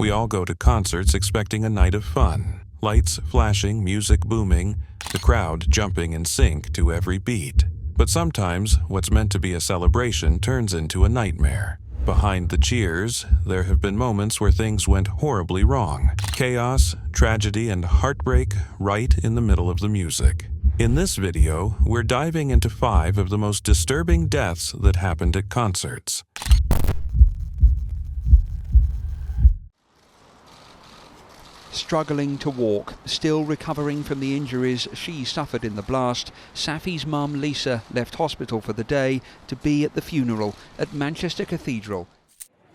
We all go to concerts expecting a night of fun. Lights flashing, music booming, the crowd jumping in sync to every beat. But sometimes, what's meant to be a celebration turns into a nightmare. Behind the cheers, there have been moments where things went horribly wrong. Chaos, tragedy, and heartbreak right in the middle of the music. In this video, we're diving into 5 of the most disturbing deaths that happened at concerts. Struggling to walk, still recovering from the injuries she suffered in the blast, Safi's mum Lisa left hospital for the day to be at the funeral at Manchester Cathedral.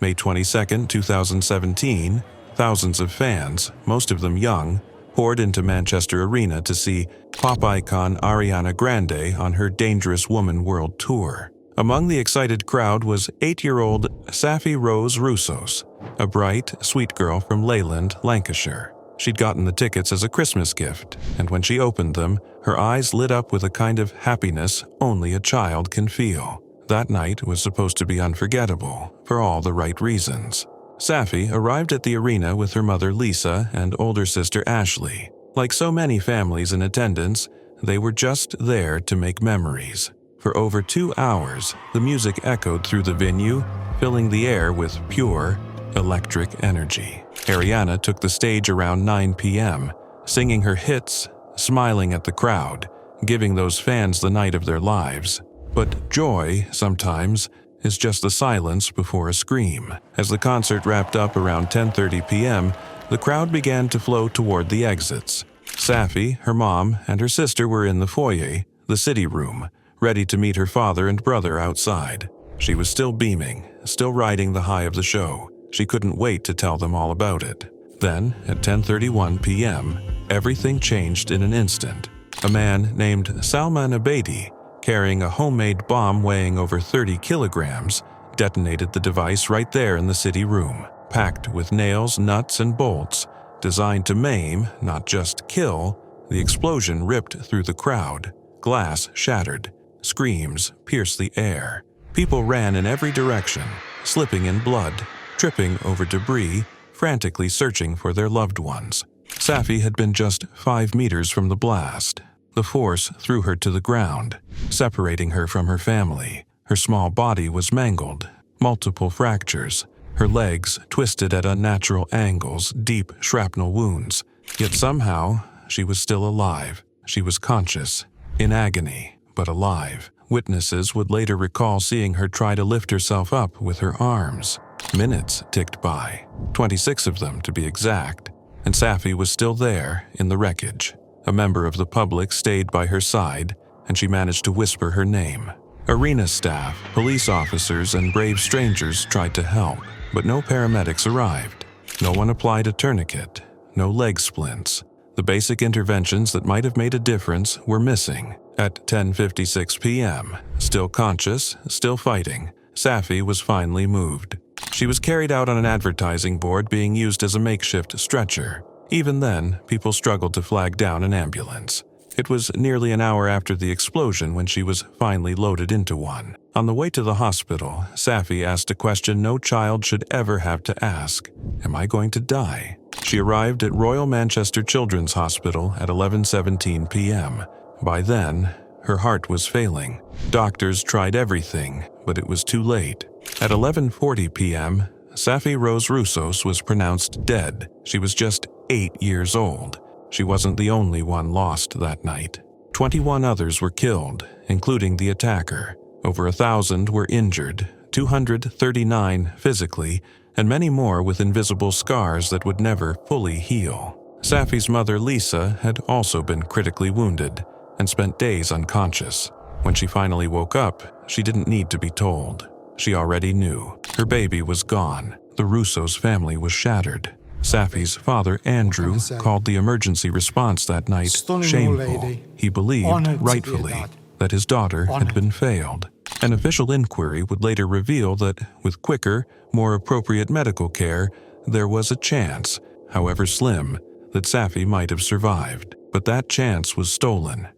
May 22, 2017, thousands of fans, most of them young, poured into Manchester Arena to see pop icon Ariana Grande on her Dangerous Woman World Tour. Among the excited crowd was 8-year-old Safiya Rousos, a bright, sweet girl from Leyland, Lancashire. She'd gotten the tickets as a Christmas gift, and when she opened them, her eyes lit up with a kind of happiness only a child can feel. That night was supposed to be unforgettable, for all the right reasons. Safi arrived at the arena with her mother Lisa and older sister Ashley. Like so many families in attendance, they were just there to make memories. For over 2 hours, the music echoed through the venue, filling the air with pure, electric energy. Ariana took the stage around 9 p.m., singing her hits, smiling at the crowd, giving those fans the night of their lives. But joy, sometimes, is just the silence before a scream. As the concert wrapped up around 10:30 p.m., the crowd began to flow toward the exits. Safi, her mom, and her sister were in the foyer, the city room, ready to meet her father and brother outside. She was still beaming, still riding the high of the show. She couldn't wait to tell them all about it. Then, at 10:31 p.m., everything changed in an instant. A man named Salman Abedi, carrying a homemade bomb weighing over 30 kilograms, detonated the device right there in the city room. Packed with nails, nuts, and bolts, designed to maim, not just kill, the explosion ripped through the crowd. Glass shattered. Screams pierced the air. People ran in every direction, slipping in blood, tripping over debris, frantically searching for their loved ones. Safi had been just 5 meters from the blast. The force threw her to the ground, separating her from her family. Her small body was mangled, multiple fractures, her legs twisted at unnatural angles, deep shrapnel wounds. Yet somehow, she was still alive. She was conscious, in agony, but alive. Witnesses would later recall seeing her try to lift herself up with her arms. Minutes ticked by, 26 of them to be exact, and Safi was still there in the wreckage. A member of the public stayed by her side, and she managed to whisper her name. Arena staff, police officers, and brave strangers tried to help, but no paramedics arrived. No one applied a tourniquet, no leg splints. The basic interventions that might have made a difference were missing. At 10:56 p.m., still conscious, still fighting, Safi was finally moved. She was carried out on an advertising board being used as a makeshift stretcher. Even then, people struggled to flag down an ambulance. It was nearly an hour after the explosion when she was finally loaded into one. On the way to the hospital, Safi asked a question no child should ever have to ask: "Am I going to die?" She arrived at Royal Manchester Children's Hospital at 11:17 p.m. By then, her heart was failing. Doctors tried everything, but it was too late. At 11:40 p.m., Safiya Rousos was pronounced dead. She was just 8 years old. She wasn't the only one lost that night. 21 others were killed, including the attacker. Over 1,000 were injured, 239 physically, and many more with invisible scars that would never fully heal. Safi's mother Lisa had also been critically wounded and spent days unconscious. When she finally woke up, she didn't need to be told. She already knew. Her baby was gone. The Rousos family was shattered. Safi's father, Andrew, called the emergency response that night shameful. He believed, rightfully, that his daughter had been failed. An official inquiry would later reveal that, with quicker, more appropriate medical care, there was a chance, however slim, that Safi might have survived. But that chance was stolen.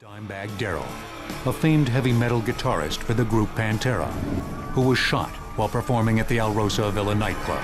Dimebag Darrell, a famed heavy metal guitarist for the group Pantera, who was shot while performing at the Alrosa Villa nightclub.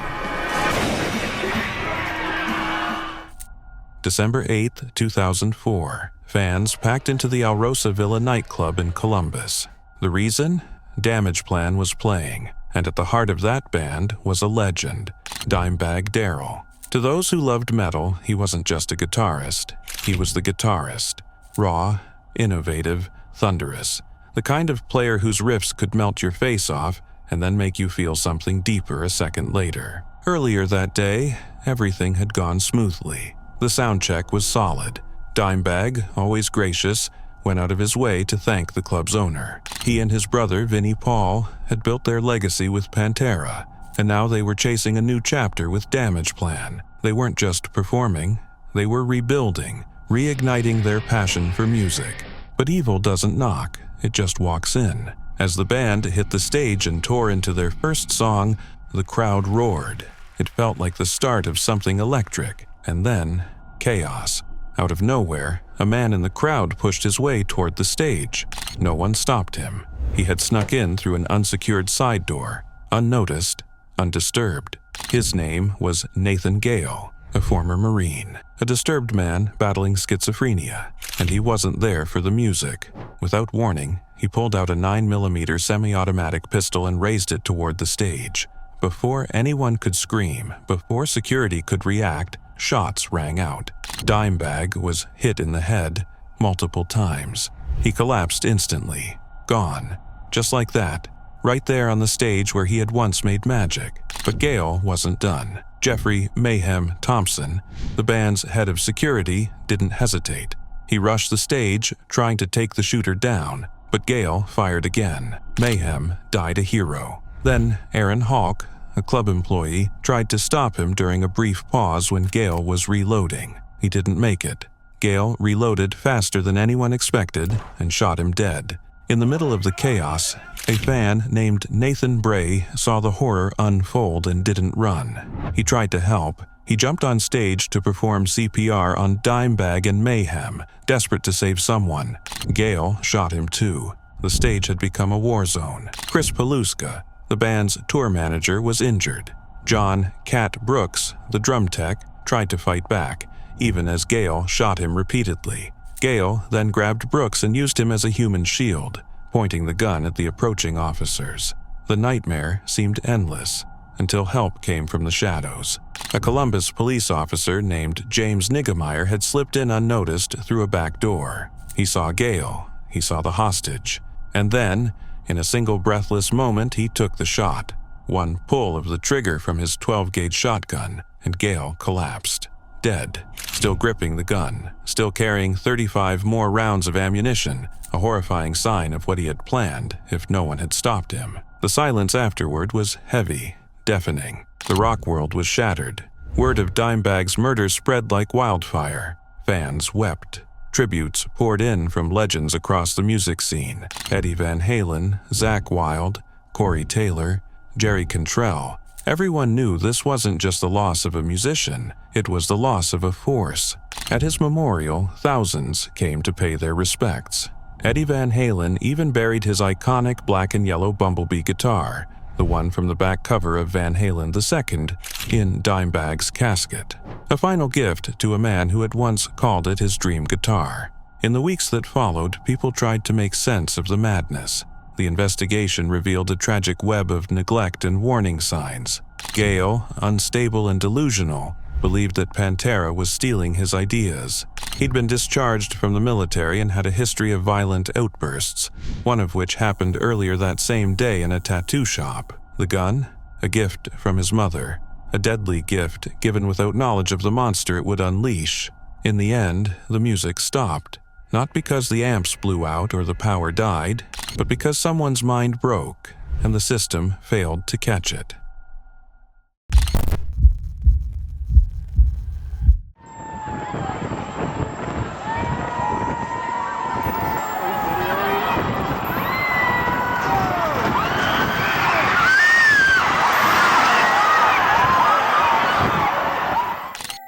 December 8, 2004. Fans packed into the Alrosa Villa nightclub in Columbus. The reason? Damageplan was playing, and at the heart of that band was a legend, Dimebag Darrell. To those who loved metal, he wasn't just a guitarist. He was the guitarist. Raw, innovative, thunderous. The kind of player whose riffs could melt your face off and then make you feel something deeper a second later. Earlier that day, everything had gone smoothly. The sound check was solid. Dimebag, always gracious, went out of his way to thank the club's owner. He and his brother, Vinnie Paul, had built their legacy with Pantera, and now they were chasing a new chapter with Damageplan. They weren't just performing, they were rebuilding, reigniting their passion for music. But evil doesn't knock, it just walks in. As the band hit the stage and tore into their first song, the crowd roared. It felt like the start of something electric, and then chaos. Out of nowhere, a man in the crowd pushed his way toward the stage. No one stopped him. He had snuck in through an unsecured side door, unnoticed, undisturbed. His name was Nathan Gale, a former Marine, a disturbed man battling schizophrenia, and he wasn't there for the music. Without warning, he pulled out a 9mm semi-automatic pistol and raised it toward the stage. Before anyone could scream, before security could react, shots rang out. Dimebag was hit in the head multiple times. He collapsed instantly, gone, just like that, right there on the stage where he had once made magic. But Gale wasn't done. Jeffrey Mayhem Thompson, the band's head of security, didn't hesitate. He rushed the stage, trying to take the shooter down, but Gale fired again. Mayhem died a hero. Then Aaron Hawk, a club employee, tried to stop him during a brief pause when Gale was reloading. He didn't make it. Gale reloaded faster than anyone expected and shot him dead. In the middle of the chaos, a fan named Nathan Bray saw the horror unfold and didn't run. He tried to help. He jumped on stage to perform CPR on Dimebag and Mayhem, desperate to save someone. Gale shot him too. The stage had become a war zone. Chris Paluska, the band's tour manager, was injured. John "Cat" Brooks, the drum tech, tried to fight back, even as Gale shot him repeatedly. Gale then grabbed Brooks and used him as a human shield, pointing the gun at the approaching officers. The nightmare seemed endless, until help came from the shadows. A Columbus police officer named James Niggemeyer had slipped in unnoticed through a back door. He saw Gale, he saw the hostage, and then, in a single breathless moment, he took the shot. One pull of the trigger from his 12-gauge shotgun, and Gale collapsed. Dead, still gripping the gun, still carrying 35 more rounds of ammunition, a horrifying sign of what he had planned if no one had stopped him. The silence afterward was heavy, deafening. The rock world was shattered. Word of Dimebag's murder spread like wildfire. Fans wept. Tributes poured in from legends across the music scene. Eddie Van Halen, Zakk Wylde, Corey Taylor, Jerry Cantrell. Everyone knew this wasn't just the loss of a musician, it was the loss of a force. At his memorial, thousands came to pay their respects. Eddie Van Halen even buried his iconic black and yellow Bumblebee guitar, the one from the back cover of Van Halen II, in Dimebag's casket. A final gift to a man who had once called it his dream guitar. In the weeks that followed, people tried to make sense of the madness. The investigation revealed a tragic web of neglect and warning signs. Gale, unstable and delusional, believed that Pantera was stealing his ideas. He'd been discharged from the military and had a history of violent outbursts, one of which happened earlier that same day in a tattoo shop. The gun? A gift from his mother. A deadly gift given without knowledge of the monster it would unleash. In the end, the music stopped. Not because the amps blew out or the power died, but because someone's mind broke and the system failed to catch it.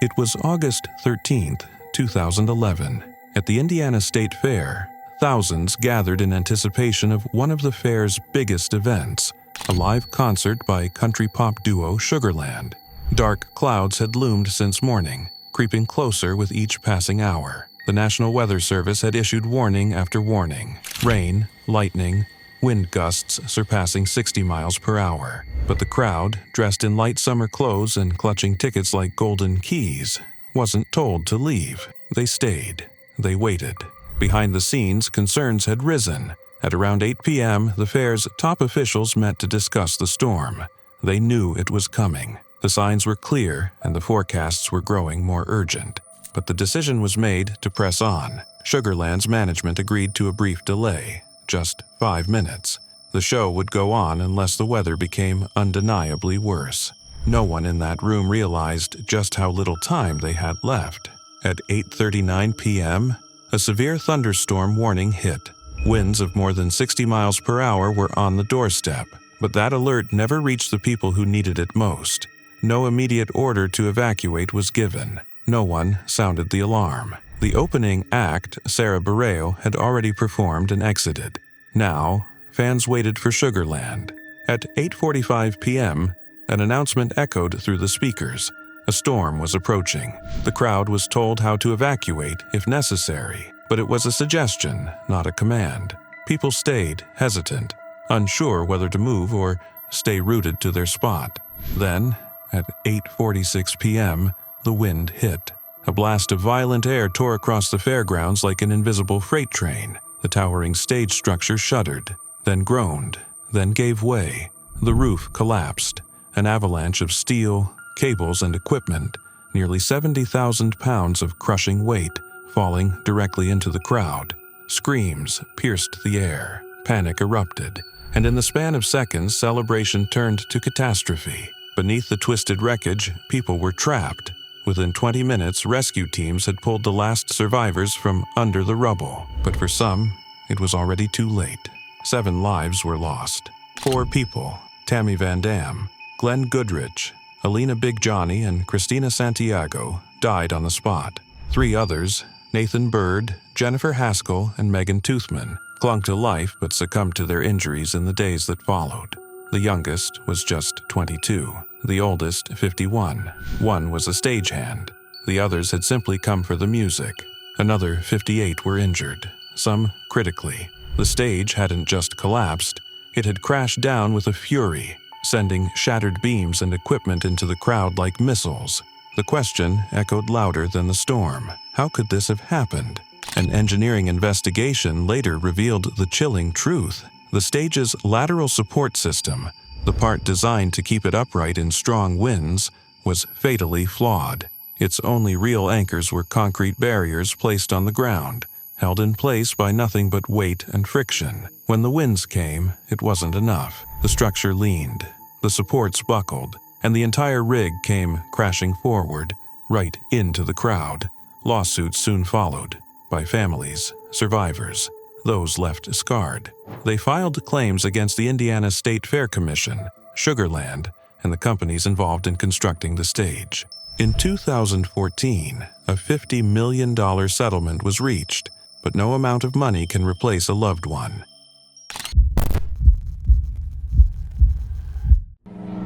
It was August 13th, 2011. At the Indiana State Fair, thousands gathered in anticipation of one of the fair's biggest events, a live concert by country pop duo Sugarland. Dark clouds had loomed since morning, creeping closer with each passing hour. The National Weather Service had issued warning after warning. Rain, lightning, wind gusts surpassing 60 miles per hour. But the crowd, dressed in light summer clothes and clutching tickets like golden keys, wasn't told to leave. They stayed. They waited. Behind the scenes, concerns had risen. At around 8 p.m., the fair's top officials met to discuss the storm. They knew it was coming. The signs were clear, and the forecasts were growing more urgent. But the decision was made to press on. Sugarland's management agreed to a brief delay, just 5 minutes. The show would go on unless the weather became undeniably worse. No one in that room realized just how little time they had left. At 8:39 p.m., a severe thunderstorm warning hit. Winds of more than 60 miles per hour were on the doorstep, but that alert never reached the people who needed it most. No immediate order to evacuate was given. No one sounded the alarm. The opening act, Safiya Rousos, had already performed and exited. Now, fans waited for Sugarland. At 8:45 p.m., an announcement echoed through the speakers. A storm was approaching. The crowd was told how to evacuate if necessary, but it was a suggestion, not a command. People stayed hesitant, unsure whether to move or stay rooted to their spot. Then, at 8:46 p.m., the wind hit. A blast of violent air tore across the fairgrounds like an invisible freight train. The towering stage structure shuddered, then groaned, then gave way. The roof collapsed. An avalanche of steel, cables, and equipment, nearly 70,000 pounds of crushing weight, falling directly into the crowd. Screams pierced the air. Panic erupted, and in the span of seconds, celebration turned to catastrophe. Beneath the twisted wreckage, people were trapped. Within 20 minutes, rescue teams had pulled the last survivors from under the rubble. But for some, it was already too late. 7 lives were lost. 4 people, Tammy Van Dam, Glenn Goodrich, Alina Big Johnny, and Christina Santiago, died on the spot. 3 others, Nathan Bird, Jennifer Haskell, and Megan Toothman, clung to life but succumbed to their injuries in the days that followed. The youngest was just 22, the oldest 51. One was a stagehand. The others had simply come for the music. Another 58 were injured, some critically. The stage hadn't just collapsed, it had crashed down with a fury, sending shattered beams and equipment into the crowd like missiles. The question echoed louder than the storm. How could this have happened? An engineering investigation later revealed the chilling truth. The stage's lateral support system, the part designed to keep it upright in strong winds, was fatally flawed. Its only real anchors were concrete barriers placed on the ground, held in place by nothing but weight and friction. When the winds came, it wasn't enough. The structure leaned, the supports buckled, and the entire rig came crashing forward, right into the crowd. Lawsuits soon followed, by families, survivors, those left scarred. They filed claims against the Indiana State Fair Commission, Sugarland, and the companies involved in constructing the stage. In 2014, a $50 million settlement was reached, but no amount of money can replace a loved one.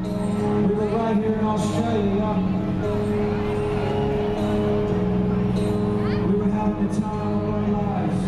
We were right here in Australia. We were having the time of our lives.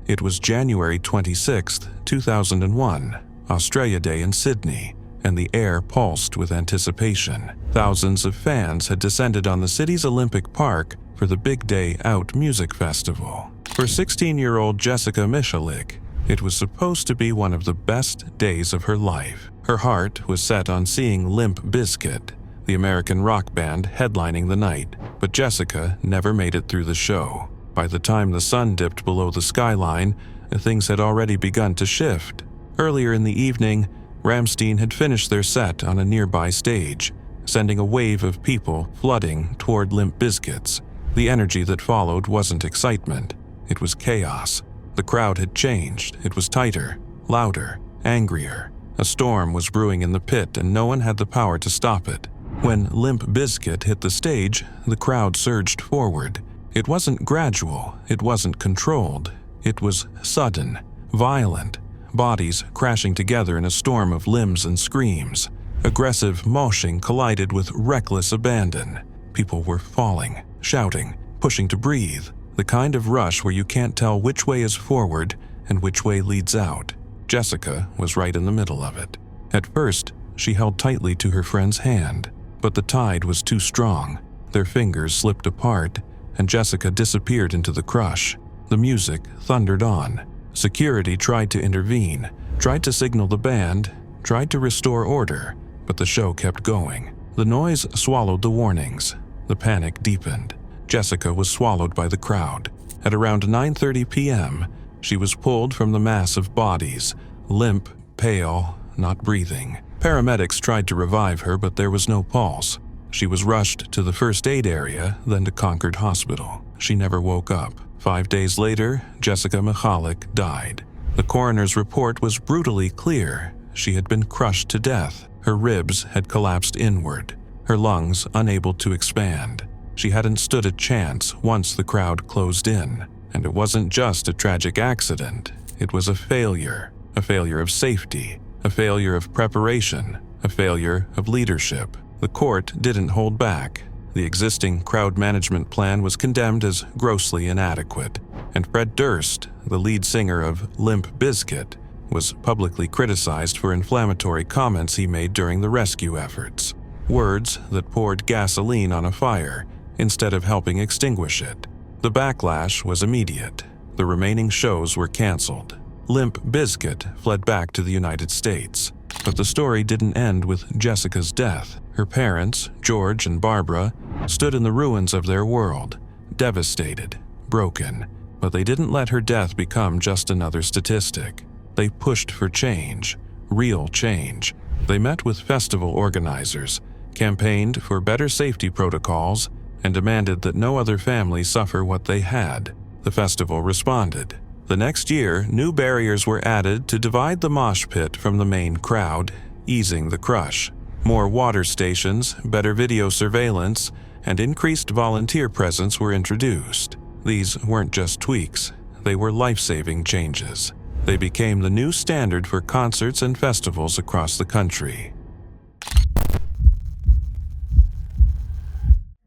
It was January 26, 2001, Australia Day in Sydney, and the air pulsed with anticipation. Thousands of fans had descended on the city's Olympic Park for the Big Day Out music festival. For 16-year-old Jessica Michalik, it was supposed to be one of the best days of her life. Her heart was set on seeing Limp Bizkit, the American rock band headlining the night, but Jessica never made it through the show. By the time the sun dipped below the skyline, things had already begun to shift. Earlier in the evening, Rammstein had finished their set on a nearby stage, sending a wave of people flooding toward Limp Bizkit's. The energy that followed wasn't excitement, it was chaos. The crowd had changed, it was tighter, louder, angrier. A storm was brewing in the pit and no one had the power to stop it. When Limp Bizkit hit the stage, the crowd surged forward. It wasn't gradual, it wasn't controlled. It was sudden, violent, bodies crashing together in a storm of limbs and screams. Aggressive moshing collided with reckless abandon. People were falling, shouting, pushing to breathe. The kind of rush where you can't tell which way is forward and which way leads out. Jessica was right in the middle of it. At first, she held tightly to her friend's hand, but the tide was too strong. Their fingers slipped apart, and Jessica disappeared into the crush. The music thundered on. Security tried to intervene, tried to signal the band, tried to restore order, but the show kept going. The noise swallowed the warnings. The panic deepened. Jessica was swallowed by the crowd. At around 9:30 p.m., she was pulled from the mass of bodies, limp, pale, not breathing. Paramedics tried to revive her, but there was no pulse. She was rushed to the first aid area, then to Concord Hospital. She never woke up. 5 days later, Jessica Michalik died. The coroner's report was brutally clear. She had been crushed to death. Her ribs had collapsed inward, her lungs unable to expand. She hadn't stood a chance once the crowd closed in. And it wasn't just a tragic accident. It was a failure of safety, a failure of preparation, a failure of leadership. The court didn't hold back. The existing crowd management plan was condemned as grossly inadequate, and Fred Durst, the lead singer of Limp Bizkit, was publicly criticized for inflammatory comments he made during the rescue efforts. Words that poured gasoline on a fire instead of helping extinguish it. The backlash was immediate. The remaining shows were canceled. Limp Bizkit fled back to the United States. But the story didn't end with Jessica's death. Her parents, George and Barbara, stood in the ruins of their world, devastated, broken. But they didn't let her death become just another statistic. They pushed for change, real change. They met with festival organizers, campaigned for better safety protocols, and demanded that no other family suffer what they had. The festival responded. The next year, new barriers were added to divide the mosh pit from the main crowd, easing the crush. More water stations, better video surveillance, and increased volunteer presence were introduced. These weren't just tweaks, they were life-saving changes. They became the new standard for concerts and festivals across the country.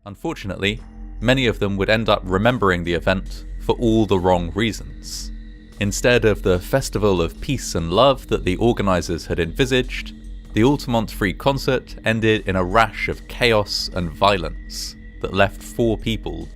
Unfortunately, many of them would end up remembering the event for all the wrong reasons. Instead of the festival of peace and love that the organisers had envisaged, the Ultimont free concert ended in a rash of chaos and violence that left 4 people.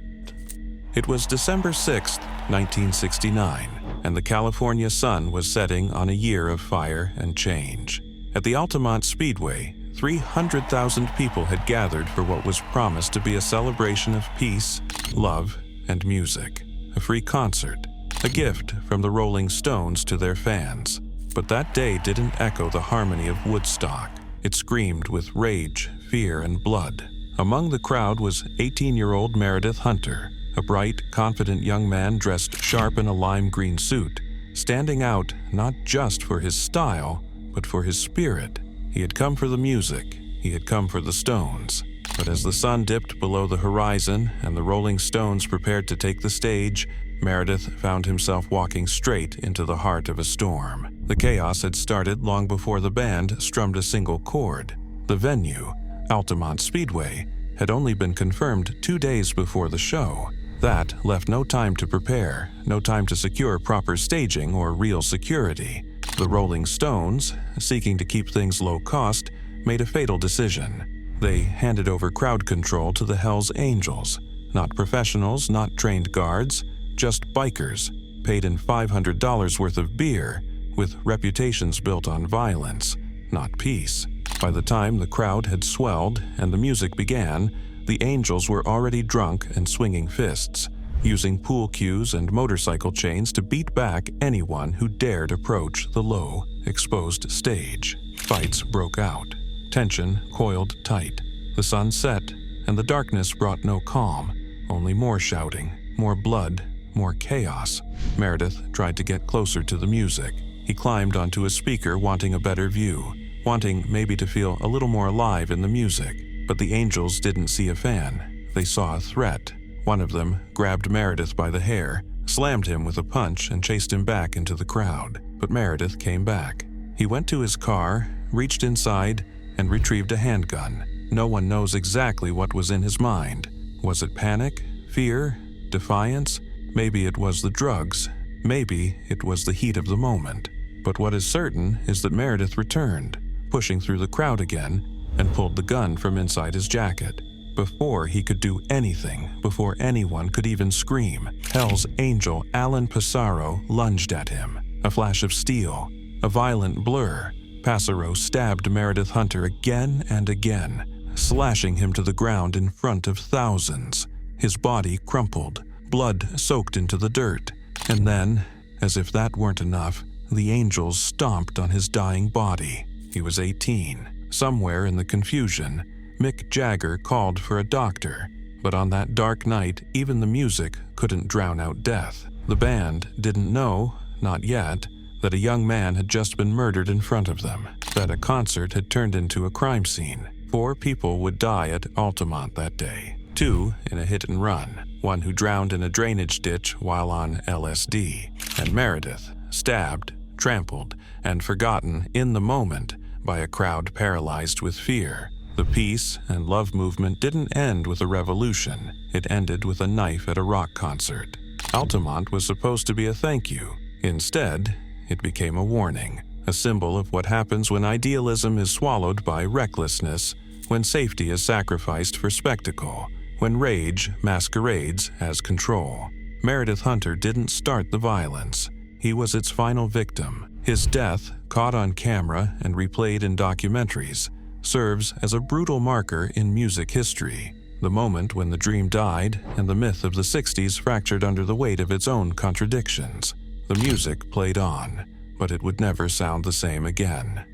It was December 6, 1969, and the California sun was setting on a year of fire and change. At the Ultimont Speedway, 300,000 people had gathered for what was promised to be a celebration of peace, love, and music. A free concert, a gift from the Rolling Stones to their fans. But that day didn't echo the harmony of Woodstock. It screamed with rage, fear, and blood. Among the crowd was 18-year-old Meredith Hunter, a bright, confident young man dressed sharp in a lime green suit, standing out not just for his style, but for his spirit. He had come for the music. He had come for the Stones. But as the sun dipped below the horizon and the Rolling Stones prepared to take the stage, Meredith found himself walking straight into the heart of a storm. The chaos had started long before the band strummed a single chord. The venue, Altamont Speedway, had only been confirmed 2 days before the show. That left no time to prepare, no time to secure proper staging or real security. The Rolling Stones, seeking to keep things low cost, made a fatal decision. They handed over crowd control to the Hells Angels, not professionals, not trained guards, just bikers, paid in $500 worth of beer, with reputations built on violence, not peace. By the time the crowd had swelled and the music began, the Angels were already drunk and swinging fists, using pool cues and motorcycle chains to beat back anyone who dared approach the low, exposed stage. Fights broke out. Tension coiled tight. The sun set, and the darkness brought no calm, only more shouting, more blood, more chaos. Meredith tried to get closer to the music. He climbed onto a speaker wanting a better view, wanting maybe to feel a little more alive in the music. But the Angels didn't see a fan. They saw a threat. One of them grabbed Meredith by the hair, slammed him with a punch, and chased him back into the crowd. but Meredith came back. He went to his car, reached inside, and retrieved a handgun. No one knows exactly what was in his mind. Was it panic, fear, defiance? Maybe it was the drugs. Maybe it was the heat of the moment. But what is certain is that Meredith returned, pushing through the crowd again, and pulled the gun from inside his jacket. Before he could do anything, before anyone could even scream, Hell's Angel Alan Passaro lunged at him. A flash of steel, a violent blur. Passaro stabbed Meredith Hunter again and again, slashing him to the ground in front of thousands. His body crumpled, blood soaked into the dirt. And then, as if that weren't enough, the angels stomped on his dying body. He was 18. Somewhere in the confusion, Mick Jagger called for a doctor, but on that dark night, even the music couldn't drown out death. The band didn't know, not yet, that a young man had just been murdered in front of them, that a concert had turned into a crime scene. 4 people would die at Ultimont that day, 2 in a hit and run, 1 who drowned in a drainage ditch while on LSD, and Meredith, stabbed, trampled, and forgotten in the moment by a crowd paralyzed with fear. The peace and love movement didn't end with a revolution. It ended with a knife at a rock concert. Ultimont was supposed to be a thank you. Instead, it became a warning, a symbol of what happens when idealism is swallowed by recklessness, when safety is sacrificed for spectacle, when rage masquerades as control. Meredith Hunter didn't start the violence. He was its final victim. His death, caught on camera and replayed in documentaries, serves as a brutal marker in music history, the moment when the dream died and the myth of the 60s fractured under the weight of its own contradictions. The music played on, but it would never sound the same again.